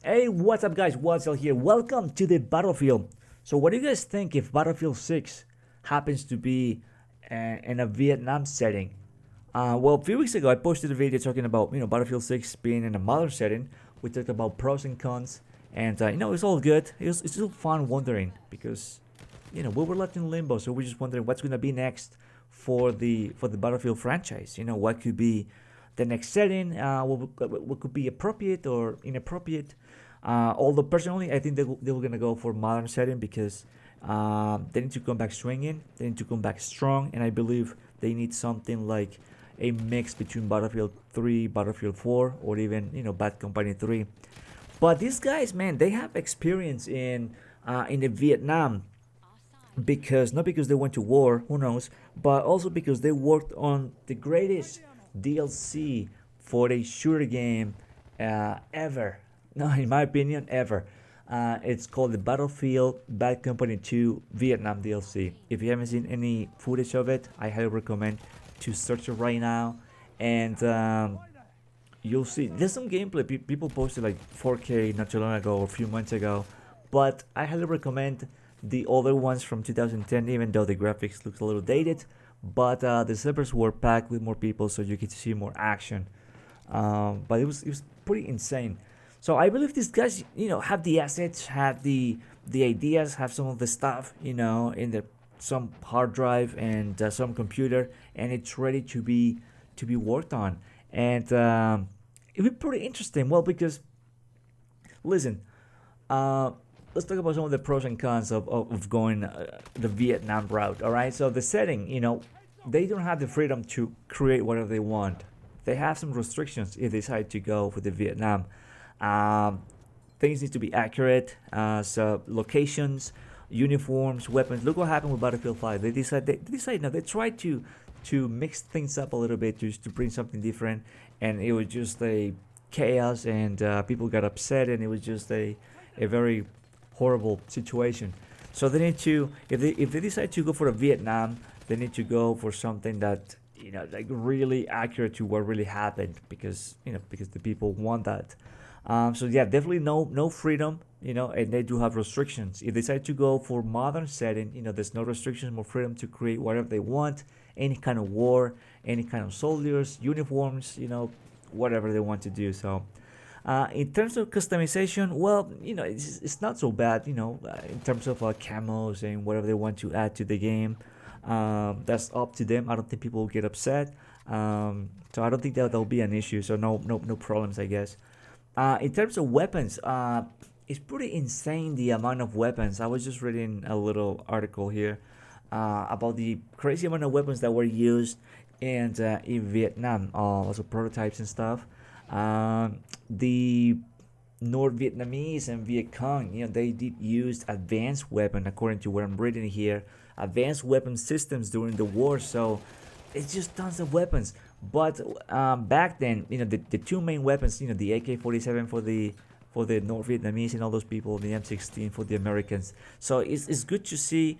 Hey, what's up, guys? Watsel here. Welcome to the Battlefield. So, what do you guys think if Battlefield 6 happens to be in a Vietnam setting? Well, a few weeks ago, I posted a video talking about Battlefield 6 being in a modern setting. We talked about pros and cons, and it's all good. It's still fun wondering because we were left in limbo, so we're just wondering what's gonna be next for the Battlefield franchise. What could be the next setting? What could be appropriate or inappropriate? Although personally, I think they were gonna go for modern setting because they need to come back swinging, they need to come back strong, and I believe they need something like a mix between Battlefield 3, Battlefield 4, or even Bad Company 3. But these guys, man, they have experience in the Vietnam because not because they went to war, who knows, but also because they worked on the greatest DLC for a shooter game ever. No, in my opinion, ever. It's called the Battlefield Bad Company 2 Vietnam DLC. If you haven't seen any footage of it, I highly recommend to search it right now, and you'll see there's some gameplay. People posted like 4K not too long ago or a few months ago, but I highly recommend the other ones from 2010, even though the graphics looks a little dated. But the servers were packed with more people, so you get to see more action. But it was pretty insane. So I believe these guys, have the assets, have the ideas, have some of the stuff, in the some hard drive and some computer, and it's ready to be worked on. And it'd be pretty interesting. Well, because listen, uh, let's talk about some of the pros and cons of going the Vietnam route. All right, so the setting, they don't have the freedom to create whatever they want. They have some restrictions if they decide to go for the Vietnam. Um, Things need to be accurate. So locations, uniforms, weapons. Look what happened with Battlefield 5. They decide no, they tried to mix things up a little bit just to bring something different, and it was just a chaos, and people got upset, and it was just a very horrible situation. So they need to, if they decide to go for a Vietnam, they need to go for something that like really accurate to what really happened, because the people want that. So yeah, definitely no freedom, and they do have restrictions. If they decide to go for modern setting, there's no restrictions, more freedom to create whatever they want, any kind of war, any kind of soldiers, uniforms, whatever they want to do. So in terms of customization, well, it's not so bad, in terms of camos and whatever they want to add to the game. That's up to them. I don't think people will get upset. So I don't think that'll be an issue. So no problems, I guess. In terms of weapons, it's pretty insane the amount of weapons. I was just reading a little article here about the crazy amount of weapons that were used in Vietnam, also prototypes and stuff. The North Vietnamese and Viet Cong, they did use advanced weapon, according to what I'm reading here, advanced weapon systems during the war. So it's just tons of weapons. But back then, the two main weapons, the AK-47 for the North Vietnamese and all those people, the M16 for the Americans. So it's good to see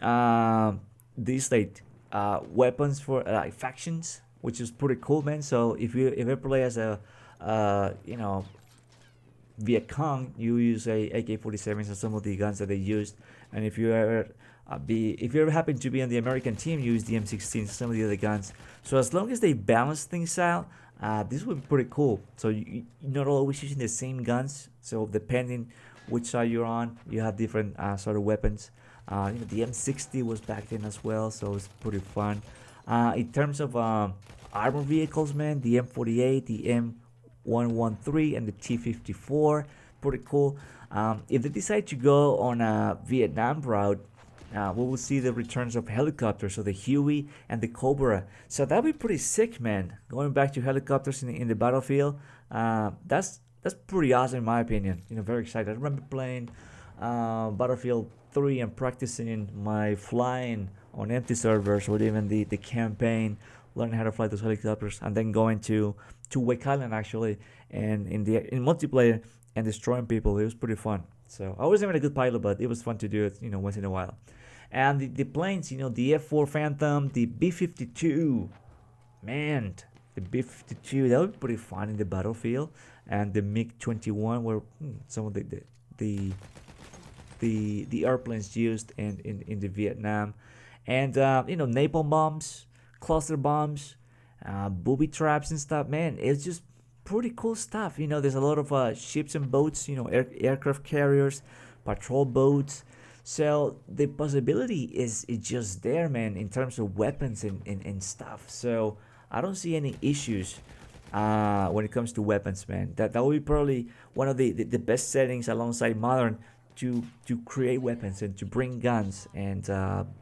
uh, these like weapons for like factions, which is pretty cool, man. So if you play as a Viet Cong, you use a AK-47s and some of the guns that they used. And if you ever happen to be on the American team, you use the M16s, some of the other guns. So as long as they balance things out, this would be pretty cool. So you're not always using the same guns. So depending which side you're on, you have different sort of weapons. The M60 was back then as well, so it's pretty fun. In terms of armor vehicles, man, the M48, the M113, and the T54, pretty cool. If they decide to go on a Vietnam route, we will see the returns of helicopters, so the Huey and the Cobra. So that'd be pretty sick, man. Going back to helicopters in the battlefield, that's pretty awesome in my opinion. Very excited. I remember playing Battlefield 3 and practicing my flying on empty servers, or even the campaign, learning how to fly those helicopters, and then going to Wake Island actually, and in multiplayer and destroying people. It was pretty fun. So I wasn't even a good pilot, but it was fun to do it, once in a while. And the planes, the F4 Phantom, the B-52, man, the B-52, that would be pretty fun in the battlefield. and the MiG-21 were some of the the airplanes used in the Vietnam, and napalm bombs, cluster bombs, booby traps and stuff. Man, it's just pretty cool stuff. There's a lot of ships and boats. Aircraft carriers, patrol boats. So the possibility is just there, man, in terms of weapons and stuff. So I don't see any issues when it comes to weapons, man. That will be probably one of the best settings alongside modern to create weapons and to bring guns and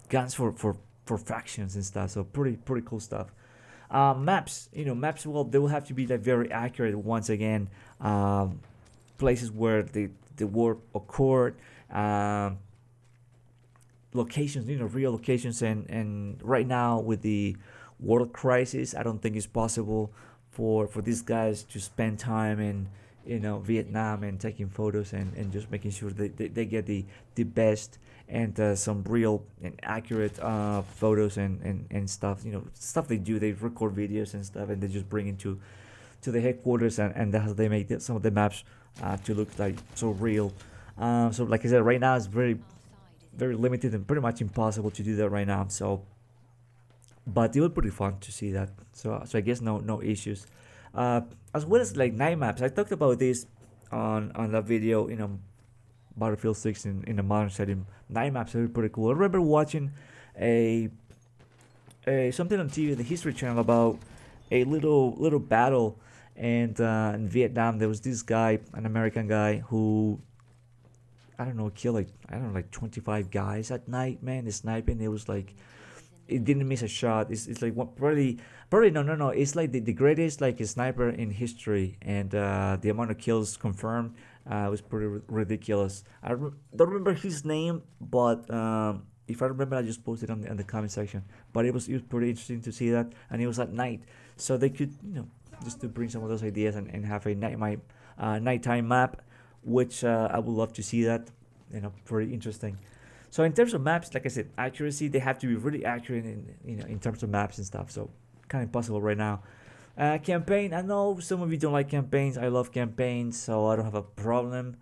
guns for factions and stuff. So pretty cool stuff. Maps. Well, they will have to be like very accurate once again. Places where the war occurred. Locations, real locations, and right now with the world crisis, I don't think it's possible for these guys to spend time in Vietnam and taking photos and just making sure they get the best and some real and accurate photos and stuff. Stuff they do. They record videos and stuff, and they just bring it to the headquarters, and that's how they make some of the maps to look like so real. So like I said, right now it's very limited and pretty much impossible to do that right now. So, but it was pretty fun to see that. So I guess no issues. As well as like night maps. I talked about this on that video, Battlefield 6 in a modern setting. Night maps are pretty cool. I remember watching a something on TV, the History Channel, about a little battle, and in Vietnam there was this guy, an American guy, who I don't know, killed like 25 guys at night, man. The sniping, it was like it didn't miss a shot. It's like what probably no. It's like the greatest like sniper in history, and the amount of kills confirmed was pretty ridiculous. Don't remember his name, but if I remember, I just posted on the comment section. But it was pretty interesting to see that, and it was at night, so they could just to bring some of those ideas and have a nighttime map, which I would love to see that. Pretty interesting. So in terms of maps, like I said, accuracy, they have to be really accurate in terms of maps and stuff. So kind of impossible right now. Campaign, I know some of you don't like campaigns. I love campaigns, so I don't have a problem.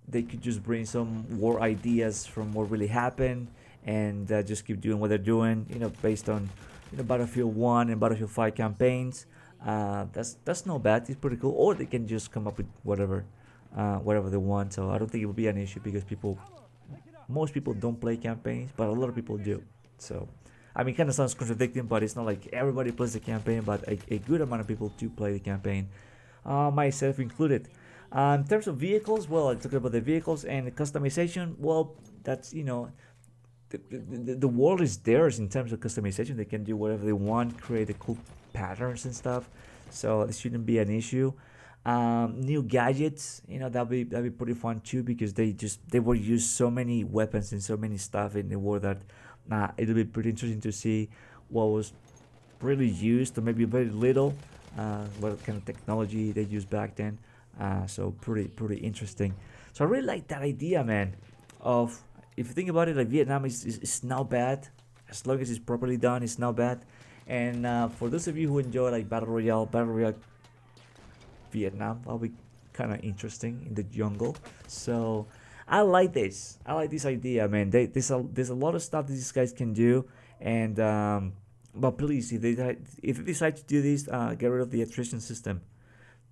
They could just bring some war ideas from what really happened and just keep doing what they're doing. Based on Battlefield 1 and Battlefield 5 campaigns. That's not bad. It's pretty cool. Or they can just come up with whatever they want. So I don't think it will be an issue because most people don't play campaigns, but a lot of people do. So I mean, kind of sounds contradicting, but it's not like everybody plays the campaign, but a good amount of people do play the campaign, myself included. In terms of vehicles, well, I talked about the vehicles and the customization. Well, that's the world is theirs in terms of customization. They can do whatever they want, create the cool patterns and stuff. So this shouldn't be an issue. New gadgets, that'll be pretty fun too, because they will use so many weapons and so many stuff in the war that it'll be pretty interesting to see what was really used, or maybe very little, what kind of technology they used back then. So pretty interesting. So I really like that idea, man, of, if you think about it, like Vietnam is not bad. As long as it's properly done, it's not bad. And for those of you who enjoy like Battle Royale Vietnam, that'll be kind of interesting in the jungle. So I like this idea, man. There's a lot of stuff that these guys can do, and but please, if they decide to do this, get rid of the attrition system.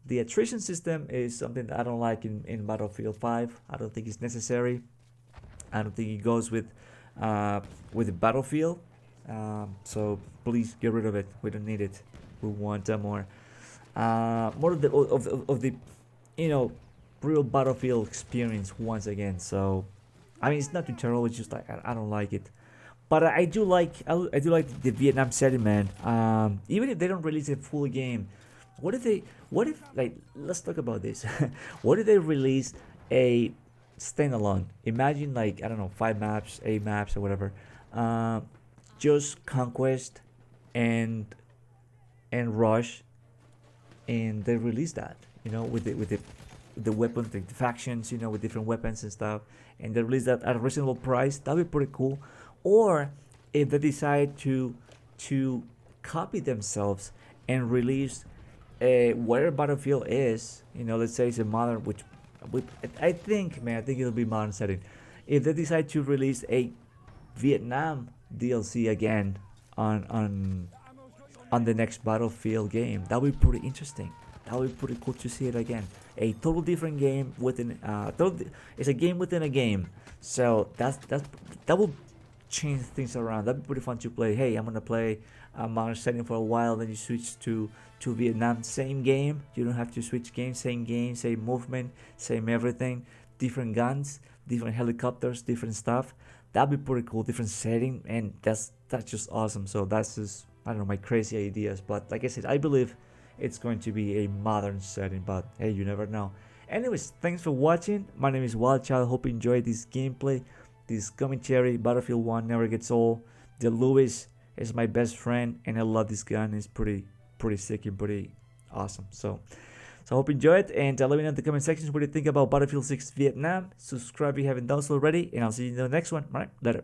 The attrition system is something that I don't like in Battlefield 5. I don't think it's necessary. I don't think it goes with the Battlefield. So please get rid of it. We don't need it. We want more of the real Battlefield experience once again. So I mean, it's not too terrible. It's just like I don't like it. But I do like the Vietnam setting, man. Even if they don't release a full game, what if like, let's talk about this. What if they release a standalone? Imagine like, I don't know, 5 maps, 8 maps, or whatever. Just conquest and rush, and they release that, with the weapons, the factions, with different weapons and stuff, and they release that at a reasonable price. That'd be pretty cool. Or if they decide to copy themselves and release where Battlefield is, let's say it's a modern, which I think, man, I think it'll be modern setting. If they decide to release a Vietnam DLC again on on on the next Battlefield game, that would be pretty interesting. That would be pretty cool to see it again. A total different game within it's a game within a game. So that will change things around. That'd be pretty fun to play. Hey, I'm gonna play a modern setting for a while, then you switch to Vietnam. Same game. You don't have to switch games. Same game, same movement, same everything. Different guns, different helicopters, different stuff. That'd be pretty cool. Different setting, and that's just awesome. So that's just, I don't know, my crazy ideas. But like I said, I believe it's going to be a modern setting. But hey, you never know. Anyways, thanks for watching. My name is Wild Child. Hope you enjoyed this gameplay, this commentary. Battlefield 1 never gets old. The Lewis is my best friend, and I love this gun. It's pretty sick and pretty awesome. So I hope you enjoy it, and let me know in the comment sections what you think about Battlefield 6 Vietnam. Subscribe if you haven't done so already, and I'll see you in the next one. All right, later.